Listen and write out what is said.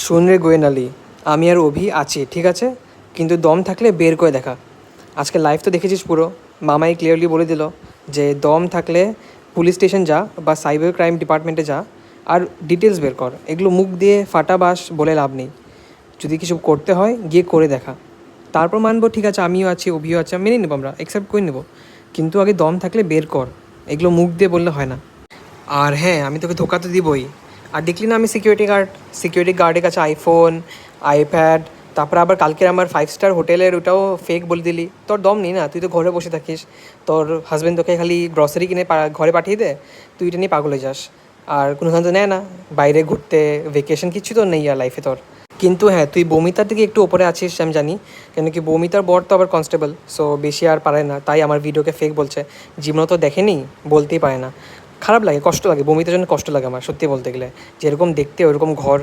শোন রে গোয়েন আলী, আমি আর অভি আছি ঠিক আছে, কিন্তু দম থাকলে বের করে দেখা। আজকে লাইভ তো দেখেছিস পুরো, মামাই ক্লিয়ারলি বলে দিল যে দম থাকলে পুলিশ স্টেশন যা বা সাইবার ক্রাইম ডিপার্টমেন্টে যা, আর ডিটেলস বের কর। এগুলো মুখ দিয়ে ফাটা বাস বলে লাভ নেই। যদি কিছু করতে হয় গিয়ে করে দেখা, তারপর মানবো ঠিক আছে আমিও আছি অভিও আছে, মেনে নেবো, আমরা অ্যাকসেপ্ট করে নেবো। কিন্তু আগে দম থাকলে বের কর, এগুলো মুখ দিয়ে বললে হয় না। আর হ্যাঁ, আমি তোকে ধোকা তো দিবই। আর দেখলি না আমি সিকিউরিটি গার্ডের কাছে আইফোন, আইপ্যাড, তারপরে আবার কালকের আমার 5 স্টার হোটেলের ওটাও ফেক বলে দিলি। তোর দম নেই না, তুই তো ঘরে বসে থাকিস, তোর হাজব্যান্ড তোকে খালি গ্রসারি কিনে ঘরে পাঠিয়ে দে, তুই এটা নিয়ে পাগল হয়ে যাস। আর কোনোখান তো নেয় না, বাইরে ঘুরতে, ভেকেশন কিচ্ছু তো নেই আর লাইফে তোর। কিন্তু হ্যাঁ, তুই বমিতার দিকে একটু ওপরে আছিস আমি জানি, কেন কি বমিতার বর তো আবার কনস্টেবল, সো বেশি আর পারে না, তাই আমার ভিডিওকে ফেক বলছে। জীবনে তো দেখেনি, বলতেই পারে না। খারাপ লাগে, কষ্ট লাগে, বমিতার জন্য কষ্ট লাগে আমার সত্যি বলতে গেলে। যেরকম দেখতে ওরকম ঘর,